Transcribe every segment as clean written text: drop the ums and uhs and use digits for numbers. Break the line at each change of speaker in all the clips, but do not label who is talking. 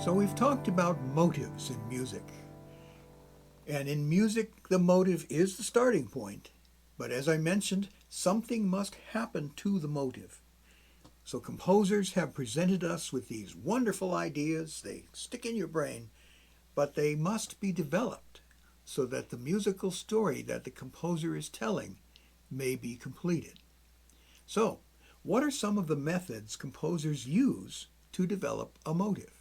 So we've talked about motives in music. And in music, the motive is the starting point. But as I mentioned, something must happen to the motive. So composers have presented us with these wonderful ideas. They stick in your brain, but they must be developed so that the musical story that the composer is telling may be completed. So, what are some of the methods composers use to develop a motive?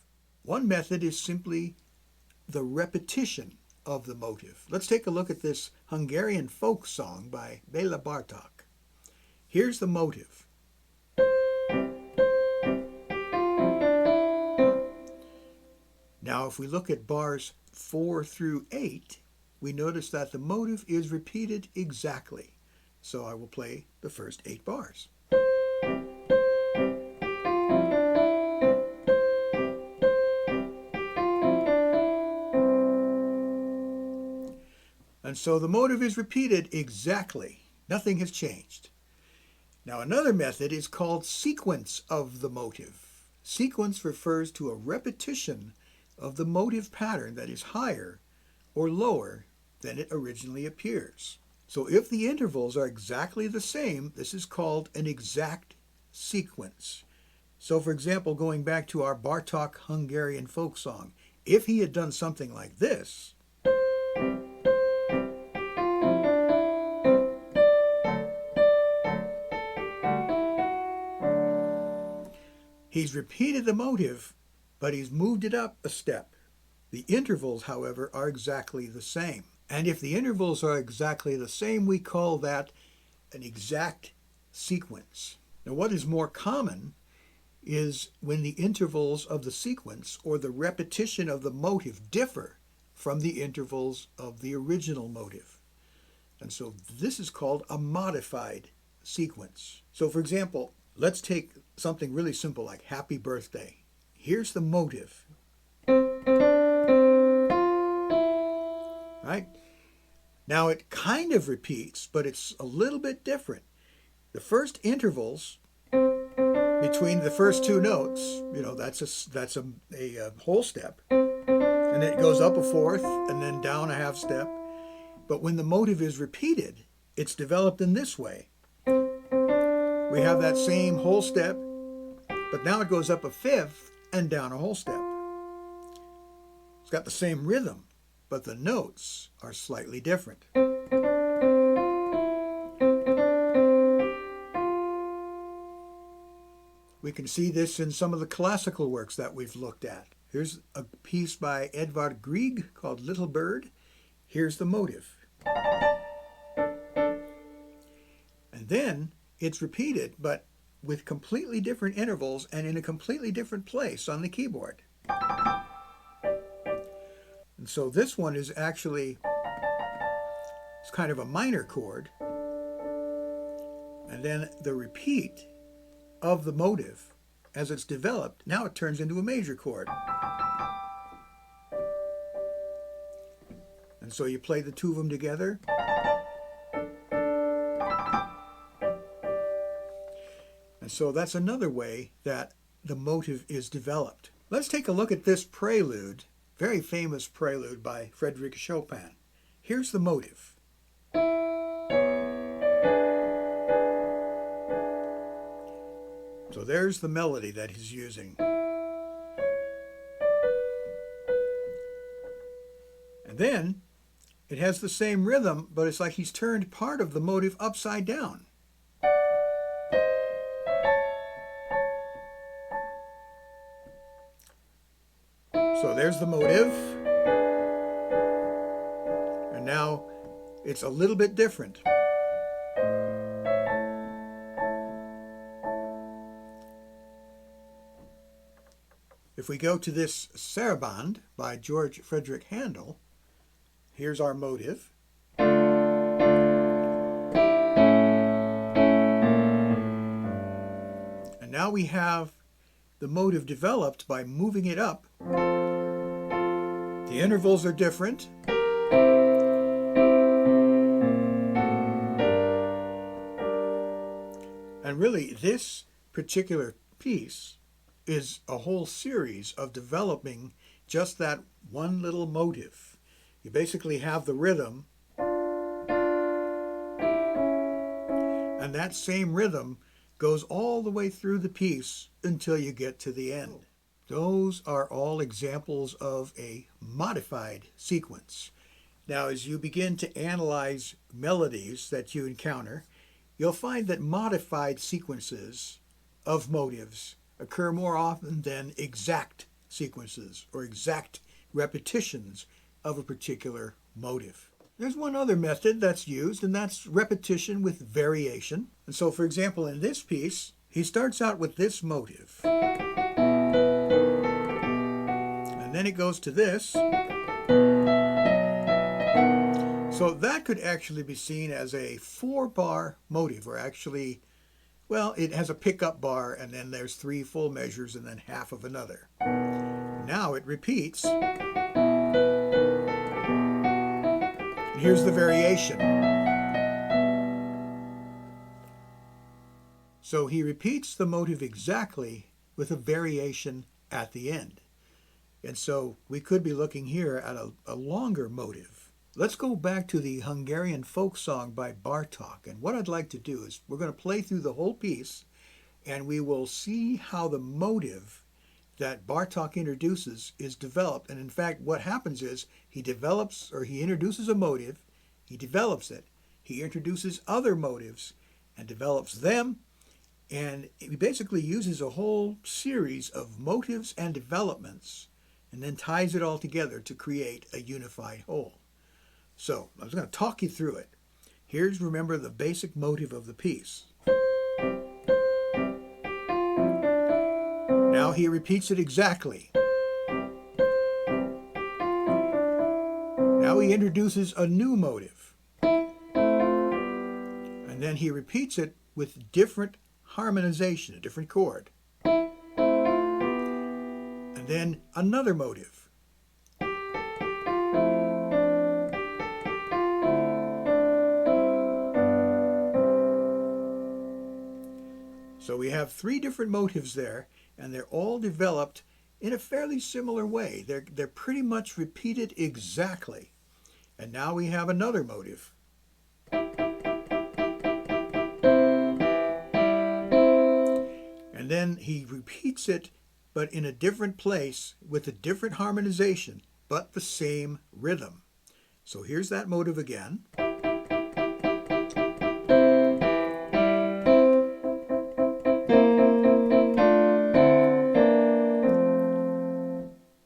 One method is simply the repetition of the motive. Let's take a look at this Hungarian folk song by Béla Bartok. Here's the motive. Now, if we look at bars 4 through 8, we notice that the motive is repeated exactly. So I will play the first 8 bars. And so the motive is repeated exactly. Nothing has changed. Now another method is called sequence of the motive. Sequence refers to a repetition of the motive pattern that is higher or lower than it originally appears. So if the intervals are exactly the same, this is called an exact sequence. So for example, going back to our Bartok Hungarian folk song, if he had done something like this, he's repeated the motive, but he's moved it up a step. The intervals, however, are exactly the same. And if the intervals are exactly the same, we call that an exact sequence. Now, what is more common is when the intervals of the sequence or the repetition of the motive differ from the intervals of the original motive. And so this is called a modified sequence. So for example, let's take something really simple like Happy Birthday. Here's the motive. Right? Now it kind of repeats, but it's a little bit different. The first intervals between the first 2 notes, that's a whole step. And it goes up a fourth and then down a half step. But when the motive is repeated, it's developed in this way. We have that same whole step, but now it goes up a fifth and down a whole step. It's got the same rhythm, but the notes are slightly different. We can see this in some of the classical works that we've looked at. Here's a piece by Edvard Grieg called Little Bird. Here's the motive. And then it's repeated, but with completely different intervals and in a completely different place on the keyboard. And so this one is actually, it's kind of a minor chord. And then the repeat of the motive, as it's developed, now it turns into a major chord. And so you play the 2 of them together. And so that's another way that the motive is developed. Let's take a look at this prelude, very famous prelude by Frédéric Chopin. Here's the motive. So there's the melody that he's using. And then it has the same rhythm, but it's like he's turned part of the motive upside down. So there's the motive. And now it's a little bit different. If we go to this Sarabande by George Frederick Handel, here's our motive. And now we have the motive developed by moving it up. The intervals are different. And really, this particular piece is a whole series of developing just that one little motive. You basically have the rhythm, and that same rhythm goes all the way through the piece until you get to the end. Those are all examples of a modified sequence. Now, as you begin to analyze melodies that you encounter, you'll find that modified sequences of motives occur more often than exact sequences or exact repetitions of a particular motive. There's one other method that's used, and that's repetition with variation. And so, for example, in this piece, he starts out with this motive. And then it goes to this. So that could actually be seen as a 4-bar motive, or actually, well, it has a pickup bar, and then there's 3 full measures, and then half of another. Now it repeats. Here's the variation. So he repeats the motive exactly with a variation at the end. And so we could be looking here at a longer motive. Let's go back to the Hungarian folk song by Bartok. And what I'd like to do is we're going to play through the whole piece, and we will see how the motive that Bartok introduces is developed. And in fact, what happens is he introduces a motive, he develops it, he introduces other motives and develops them, and he basically uses a whole series of motives and developments and then ties it all together to create a unified whole. So I was going to talk you through it. Here's, remember, the basic motive of the piece. Now he repeats it exactly. Now he introduces a new motive. And then he repeats it with different harmonization, a different chord. And then another motive. So we have 3 different motives there, and they're all developed in a fairly similar way. They're pretty much repeated exactly. And now we have another motive. And then he repeats it, but in a different place with a different harmonization, but the same rhythm. So here's that motive again.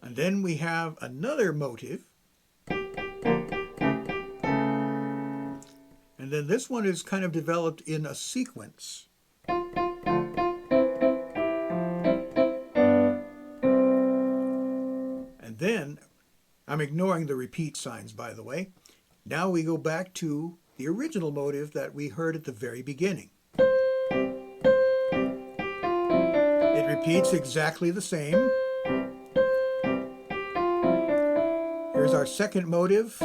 And then we have another motive. And then this one is kind of developed in a sequence. And then, I'm ignoring the repeat signs, by the way. Now we go back to the original motive that we heard at the very beginning. It repeats exactly the same. Here's our second motive.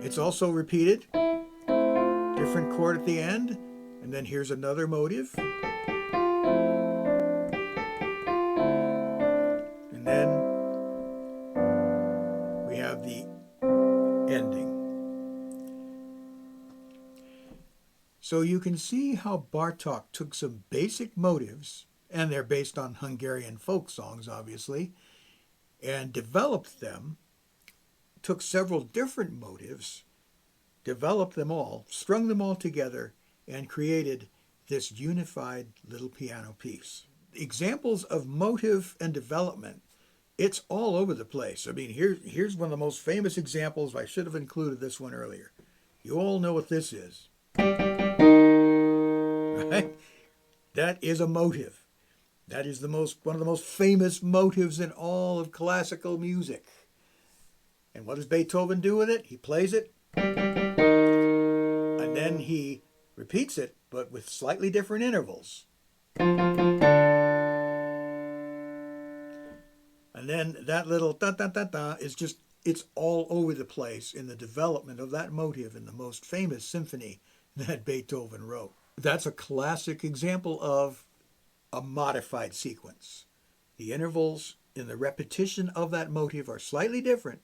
It's also repeated. Different chord at the end. And then here's another motive. And then we have the ending. So you can see how Bartok took some basic motives, and they're based on Hungarian folk songs, obviously, and developed them, took several different motives, developed them all, strung them all together, and created this unified little piano piece. Examples of motive and development, it's all over the place. I mean, here's one of the most famous examples. I should have included this one earlier. You all know what this is. Right? That is a motive. That is one of the most famous motives in all of classical music. And what does Beethoven do with it? He plays it, and then he repeats it, but with slightly different intervals. And then that little da-da-da-da is just, it's all over the place in the development of that motive in the most famous symphony that Beethoven wrote. That's a classic example of a modified sequence. The intervals in the repetition of that motive are slightly different,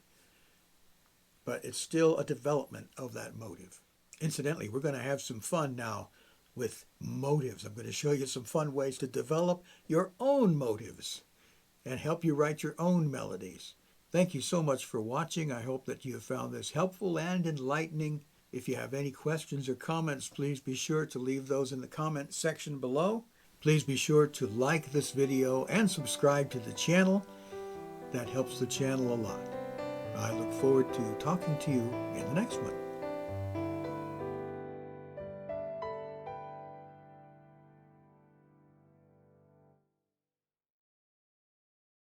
but it's still a development of that motive. Incidentally, we're going to have some fun now with motives. I'm going to show you some fun ways to develop your own motives and help you write your own melodies. Thank you so much for watching. I hope that you have found this helpful and enlightening. If you have any questions or comments, please be sure to leave those in the comment section below. Please be sure to like this video and subscribe to the channel. That helps the channel a lot. I look forward to talking to you in the next one.